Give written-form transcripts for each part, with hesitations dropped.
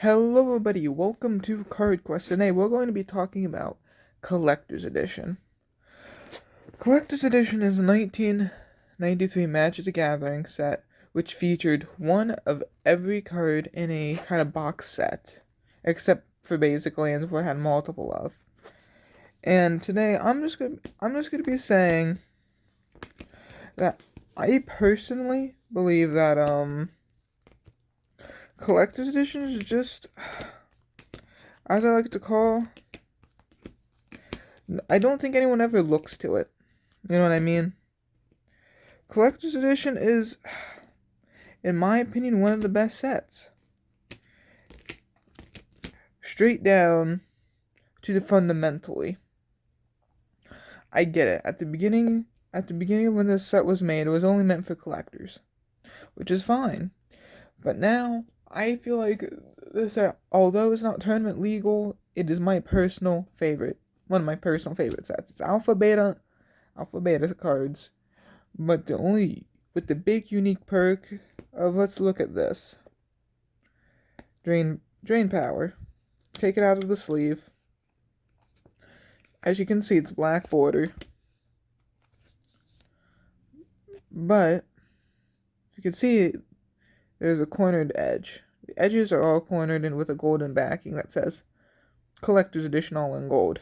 Hello everybody, welcome to Card Quest. Today we're going to be talking about Collector's Edition. Collector's Edition is a 1993 Magic the Gathering set which featured one of every card in a kind of box set, except for basic lands where it had multiple of. And today I'm just gonna be saying that I personally believe that Collector's Edition is just, as I like to call, I don't think anyone ever looks to it. You know what I mean? Collector's Edition is, in my opinion, one of the best sets. Straight down to the fundamentally. I get it. At the beginning when this set was made, it was only meant for collectors, which is fine. But now, I feel like this set, although it's not tournament legal, it is my personal favorite. One of my personal favorite sets. It's alpha beta cards. But with the big unique perk of, let's look at this. Drain power. Take it out of the sleeve. As you can see, it's black border. But you can see there's a cornered edge. The edges are all cornered and with a golden backing that says Collector's Edition all in gold.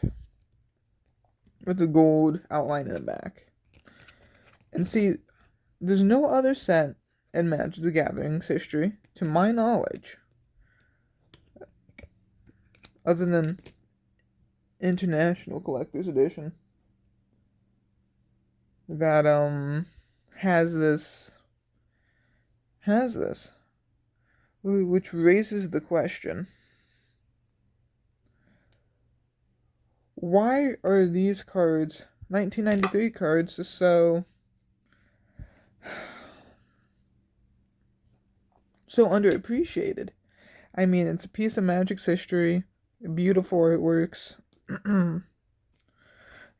With the gold outline in the back. And see, there's no other set in Magic the Gathering's history, to my knowledge, other than International Collector's Edition, that has this, which raises the question: why are these cards, 1993 cards, so underappreciated? I mean, it's a piece of Magic's history, beautiful artworks,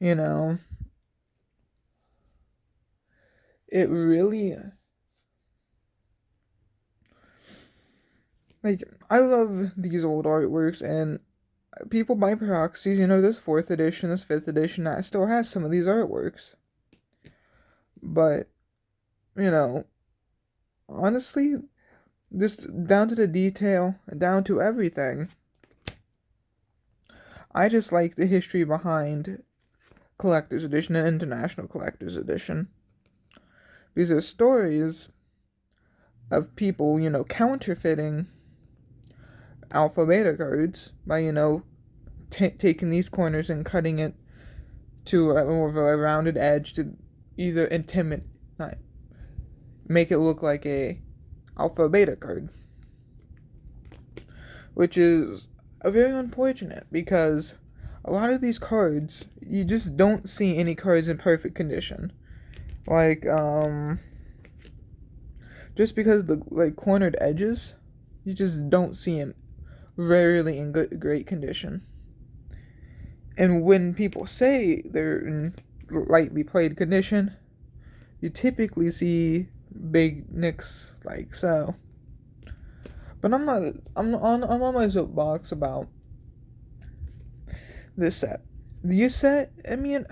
you know, it really, like, I love these old artworks, and people buy proxies, this 4th edition, this 5th edition, that still has some of these artworks. But, honestly, just down to the detail, down to everything, I just like the history behind Collector's Edition and International Collector's Edition. Because there's stories of people, counterfeiting alpha beta cards by, taking these corners and cutting it to more of a rounded edge to either make it look like a alpha beta card. Which is very unfortunate, because a lot of these cards, you just don't see any cards in perfect condition. Like, just because of the, cornered edges, you just don't see them rarely in great condition. And when people say they're in lightly played condition, you typically see big nicks like so. But I'm on my soapbox about this set. This set, I mean,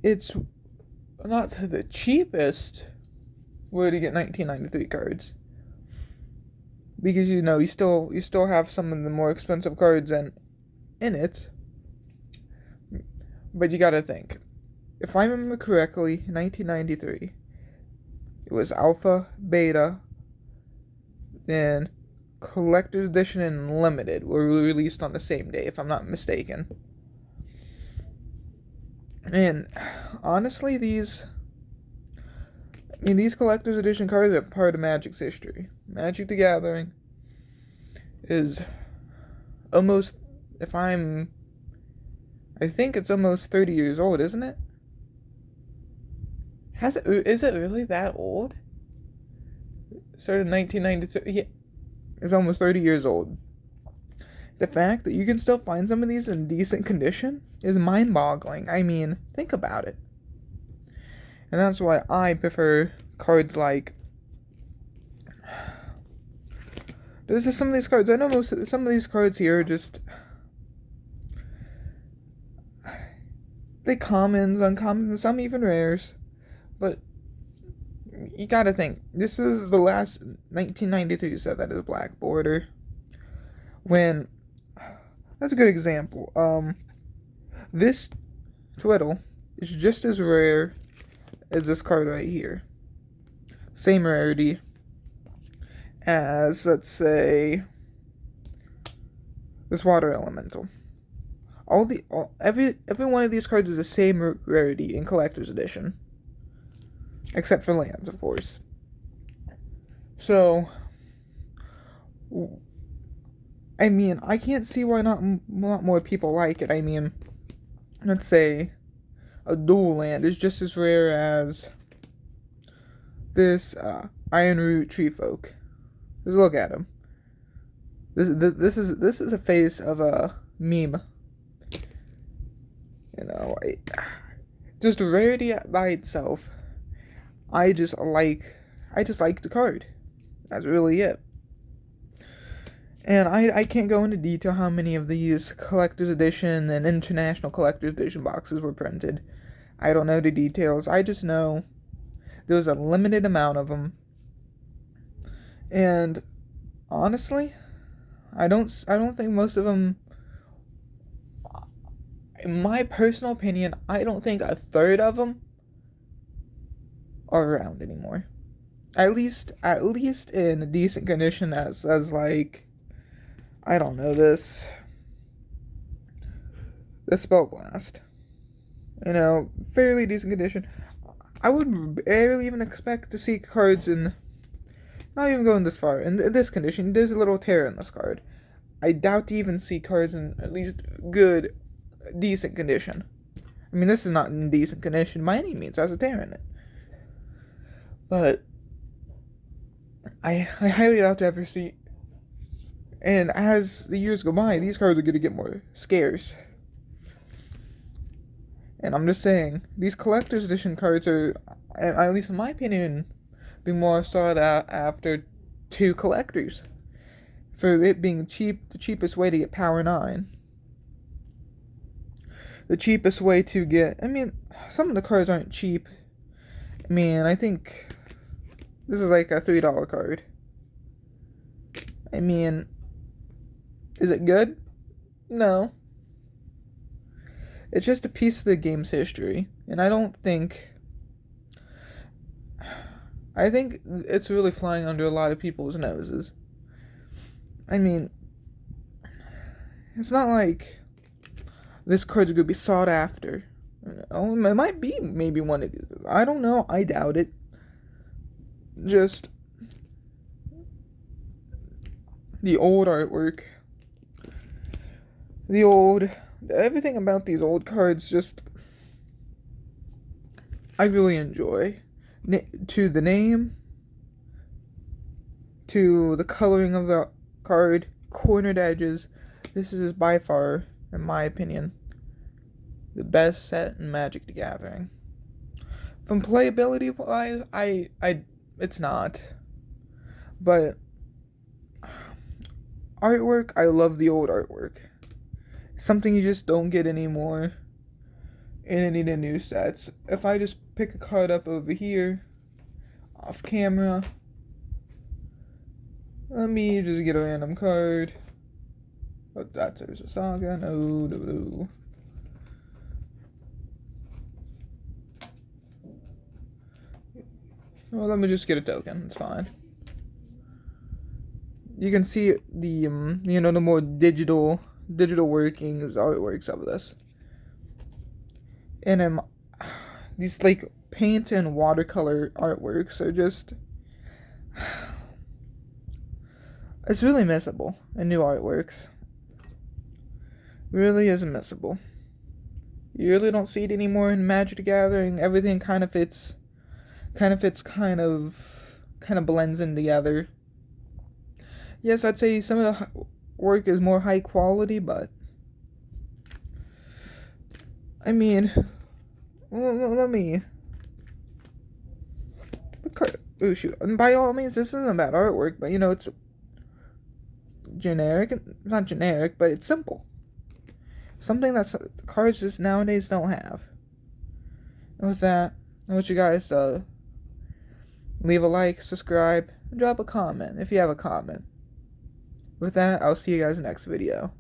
it's not the cheapest way to get 1993 cards, because you still have some of the more expensive cards in it. But you gotta think, if I remember correctly, 1993, it was alpha, beta, then Collector's Edition and Limited were released on the same day, if I'm not mistaken. And honestly, these Collector's Edition cards are part of Magic's history. Magic the Gathering is almost, I think it's almost 30 years old, isn't it? Is it really that old? Started in 1992. Yeah, it's almost 30 years old. The fact that you can still find some of these in decent condition is mind-boggling. I mean, think about it. And that's why I prefer cards like There's just some of these cards. I know some of these cards here are just they commons, uncommons, some even rares. But you gotta think, this is the last 1993 set that is black border. When that's a good example. This Twiddle is just as rare as this card right here. Same rarity as, let's say, this Water Elemental. Every one of these cards is the same rarity in Collector's Edition, except for lands, of course. So, I mean, I can't see why not more people like it. I mean, let's say a dual land is just as rare as this Ironroot Treefolk. Just look at him. This is a face of a meme. You know, just rarity by itself. I just like the card. That's really it. And I can't go into detail how many of these collector's edition and international collector's edition boxes were printed. I don't know the details. I just know there was a limited amount of them. And honestly, I don't think most of them, in my personal opinion, I don't think a third of them are around anymore. At least in a decent condition as like, I don't know, this Spellblast. You know, fairly decent condition. I would barely even expect to see cards in, not even going this far, in this condition. There's a little tear in this card. I doubt to even see cards in at least good, decent condition. I mean, this is not in decent condition by any means, it has a tear in it. But I highly doubt to ever see. And as the years go by, these cards are going to get more scarce. And I'm just saying, these collector's edition cards are, at least in my opinion, being more sought after to collectors. For it being cheap, the cheapest way to get Power 9. The cheapest way to get, I mean, some of the cards aren't cheap. I mean, I think this is like a $3 card. I mean, is it good? No. It's just a piece of the game's history. And I think it's really flying under a lot of people's noses. I mean, it's not like this card's gonna be sought after. Oh, it might be maybe one of these. I don't know. I doubt it. Just the old artwork. Everything about these old cards just, I really enjoy. To the name, to the coloring of the card, cornered edges. This is by far, in my opinion, the best set in Magic the Gathering. From playability wise, it's not. But artwork, I love the old artwork. Something you just don't get anymore in any of the new sets. If I just pick a card up over here, off camera, let me just get a random card. Oh, that's Urza Saga. No. Well, let me just get a token. It's fine. You can see the the more digital workings, artworks of this. And these like paint and watercolor artworks are just, it's really missable in new artworks. Really is missable. You really don't see it anymore in Magic the Gathering. Everything kind of blends in together. Yes, I'd say some of the work is more high quality, but I mean, let me. Oh shoot! And by all means, this isn't about artwork, but it's generic, not generic, but it's simple. Something that cards just nowadays don't have. And with that, I want you guys to leave a like, subscribe, and drop a comment if you have a comment. With that, I'll see you guys next video.